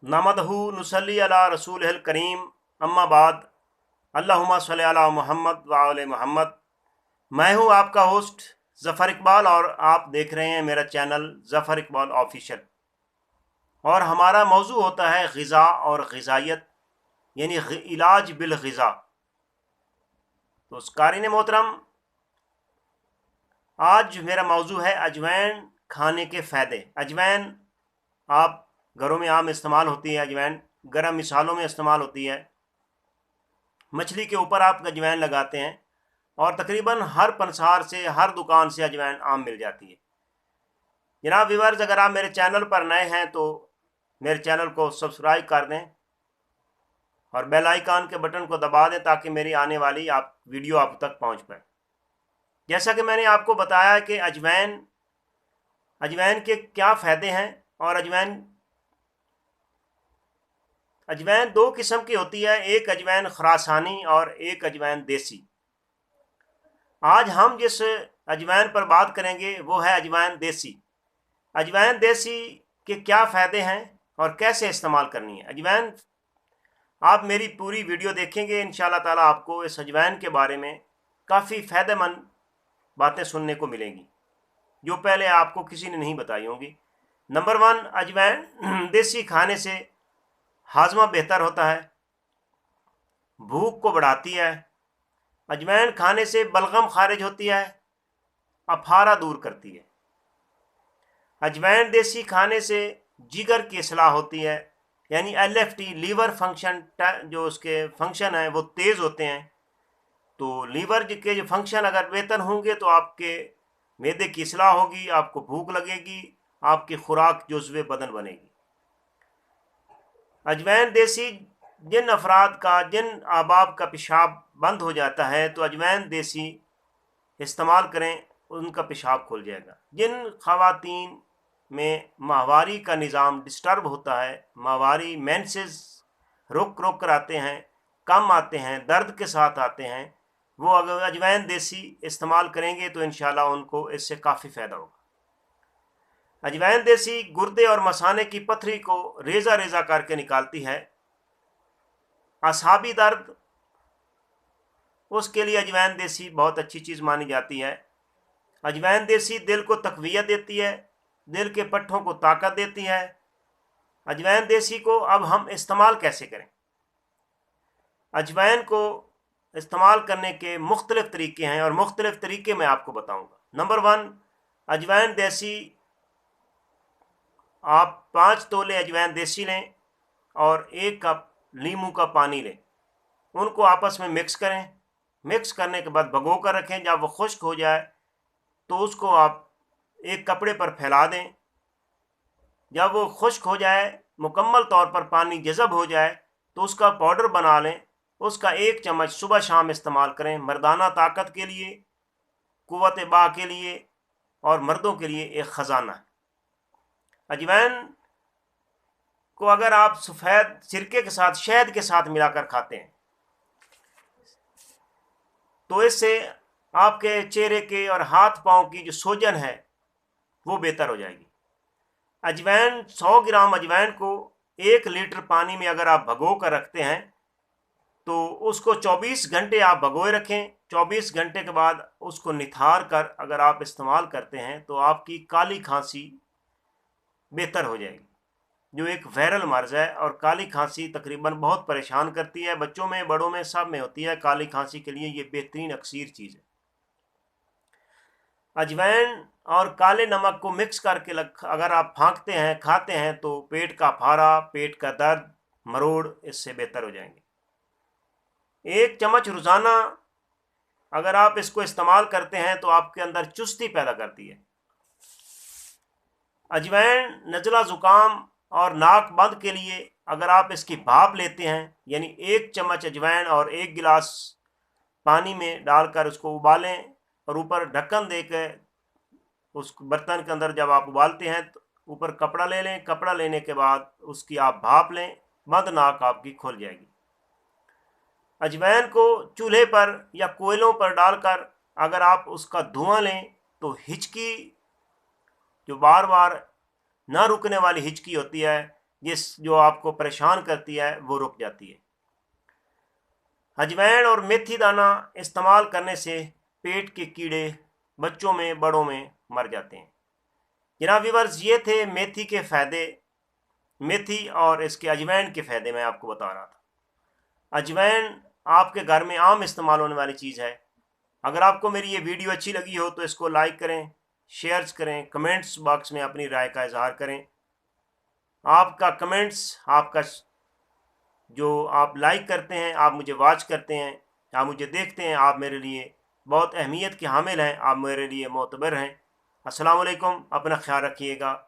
नमदहु नुसल्ली अला रसूलिल करीम अम्मा बाद अल्लाहुम्मा सल्ली अला मुहम्मद व आले मोहम्मद। मैं हूँ आपका होस्ट ज़फ़र इकबाल और आप देख रहे हैं मेरा चैनल ज़फ़र इकबाल ऑफिशियल। और हमारा मौजू होता है ग़िज़ा और ग़िज़ायत यानी इलाज बिल ग़िज़ा। तो क़ारीन मोहतरम, आज मेरा मौजू है अजवाइन खाने के फ़ायदे। अजवाइन आप घरों में आम इस्तेमाल होती है, अजवाइन गरम मिसालों में इस्तेमाल होती है। मछली के ऊपर आप अजवाइन लगाते हैं और तकरीबन हर पंसार से, हर दुकान से अजवाइन आम मिल जाती है। जनाब व्यूअर्स, अगर आप मेरे चैनल पर नए हैं तो मेरे चैनल को सब्सक्राइब कर दें और बेल आइकन के बटन को दबा दें ताकि मेरी आने वाली वीडियो आप तक पहुंच पाए। जैसा कि मैंने आपको बताया कि अजवाइन के क्या फ़ायदे हैं। और अजवाइन दो किस्म की होती है, एक अजवाइन खरासानी और एक अजवाइन देसी। आज हम जिस अजवाइन पर बात करेंगे वो है अजवाइन देसी। अजवाइन देसी के क्या फ़ायदे हैं और कैसे इस्तेमाल करनी है अजवाइन, आप मेरी पूरी वीडियो देखेंगे इंशाअल्लाह ताला आपको इस अजवाइन के बारे में काफ़ी फ़ायदेमंद बातें सुनने को मिलेंगी जो पहले आपको किसी ने नहीं बताई होंगी। नंबर 1, अजवाइन देसी खाने से हाजमा बेहतर होता है, भूख को बढ़ाती है। अजवाइन खाने से बलगम खारिज होती है, अफारा दूर करती है। अजवाइन देसी खाने से जिगर की इस्लाह होती है, यानी LFT लीवर फंक्शन, जो उसके फंक्शन हैं वो तेज़ होते हैं। तो लीवर के जो फंक्शन अगर बेहतर होंगे तो आपके मैदे की इस्लाह होगी, आपको भूख लगेगी, आपकी खुराक जुज़्व बदन बनेगी। अजवाइन देसी, जिन अफराद का, जिन अहबाब का पेशाब बंद हो जाता है तो अजवाइन देसी इस्तेमाल करें, उनका पेशाब खुल जाएगा। जिन ख़वातीन में माहवारी का निज़ाम डिस्टर्ब होता है, माहवारी मेंसेस रुक रुक कर आते हैं, कम आते हैं, दर्द के साथ आते हैं, वो अगर अजवाइन देसी इस्तेमाल करेंगे तो इंशाल्लाह उनको इससे काफ़ी फ़ायदा होगा। अजवाइन देसी गुर्दे और मसाने की पथरी को रेज़ा रेज़ा करके निकालती है। असाबी दर्द, उसके लिए अजवाइन देसी बहुत अच्छी चीज़ मानी जाती है। अजवाइन देसी दिल को तक़वियत देती है, दिल के पट्ठों को ताकत देती है। अजवाइन देसी को अब हम इस्तेमाल कैसे करें? अजवाइन को इस्तेमाल करने के मुख्तलिफ़ तरीके हैं और मुख्तलिफ़ तरीके मैं आपको बताऊंगा। नंबर 1, अजवाइन देसी, आप 5 तोले अजवाइन देसी लें और 1 कप नींबू का पानी लें, उनको आपस में मिक्स करें। मिक्स करने के बाद भगो कर रखें। जब वो खुश्क हो जाए तो उसको आप एक कपड़े पर फैला दें। जब वो खुश्क हो जाए, मुकम्मल तौर पर पानी जज़ब हो जाए तो उसका पाउडर बना लें। उसका 1 चम्मच सुबह शाम इस्तेमाल करें। मर्दाना ताकत के लिए, क़ुव्वत बा के लिए और मर्दों के लिए एक ख़जाना है। अजवाइन को अगर आप सफ़ेद सिरके के साथ, शहद के साथ मिलाकर खाते हैं तो इससे आपके चेहरे के और हाथ पाँव की जो सूजन है वो बेहतर हो जाएगी। अजवाइन, 100 ग्राम अजवाइन को 1 लीटर पानी में अगर आप भगो कर रखते हैं तो उसको 24 घंटे आप भगोए रखें। 24 घंटे के बाद उसको निथार कर अगर आप इस्तेमाल करते हैं तो आपकी काली खांसी बेहतर हो जाएगी, जो एक वायरल मर्ज़ है। और काली खांसी तकरीबन बहुत परेशान करती है, बच्चों में, बड़ों में, सब में होती है। काली खांसी के लिए ये बेहतरीन अक्सीर चीज़ है। अजवाइन और काले नमक को मिक्स करके अगर आप फाँकते हैं, खाते हैं तो पेट का फारा, पेट का दर्द, मरोड़ इससे बेहतर हो जाएंगे। 1 चम्मच रोज़ाना अगर आप इसको इस्तेमाल करते हैं तो आपके अंदर चुस्ती पैदा करती है। अजवाइन नज़ला ज़ुकाम और नाक बंद के लिए अगर आप इसकी भाप लेते हैं, यानी 1 चम्मच अजवाइन और 1 गिलास पानी में डालकर उसको उबालें और ऊपर ढक्कन देकर उस बर्तन के अंदर जब आप उबालते हैं तो ऊपर कपड़ा ले लें। कपड़ा लेने के बाद उसकी आप भाप लें, बंद नाक आपकी खुल जाएगी। अजवाइन को चूल्हे पर या कोयलों पर डालकर अगर आप उसका धुआं लें तो हिचकी, जो बार बार ना रुकने वाली हिचकी होती है, جو آپ کو پریشان کرتی ہے وہ رک جاتی ہے۔ اجوائن اور میتھی دانہ استعمال کرنے سے پیٹ کے کیڑے بچوں میں بڑوں میں مر جاتے ہیں۔ جناب ویورز، یہ تھے میتھی کے فائدے، میتھی اور اس کے اجوائن کے فائدے میں آپ کو بتا رہا تھا۔ اجوائن آپ کے گھر میں عام استعمال ہونے والی چیز ہے۔ اگر آپ کو میری یہ ویڈیو اچھی لگی ہو تو اس کو لائک کریں، شیئرز کریں، کمنٹس باکس میں اپنی رائے کا اظہار کریں۔ آپ کا کمنٹس، آپ کا جو آپ لائک کرتے ہیں، آپ مجھے واچ کرتے ہیں، آپ مجھے دیکھتے ہیں، آپ میرے لیے بہت اہمیت کے حامل ہیں، آپ میرے لیے معتبر ہیں۔ السلام علیکم، اپنا خیال رکھیے گا۔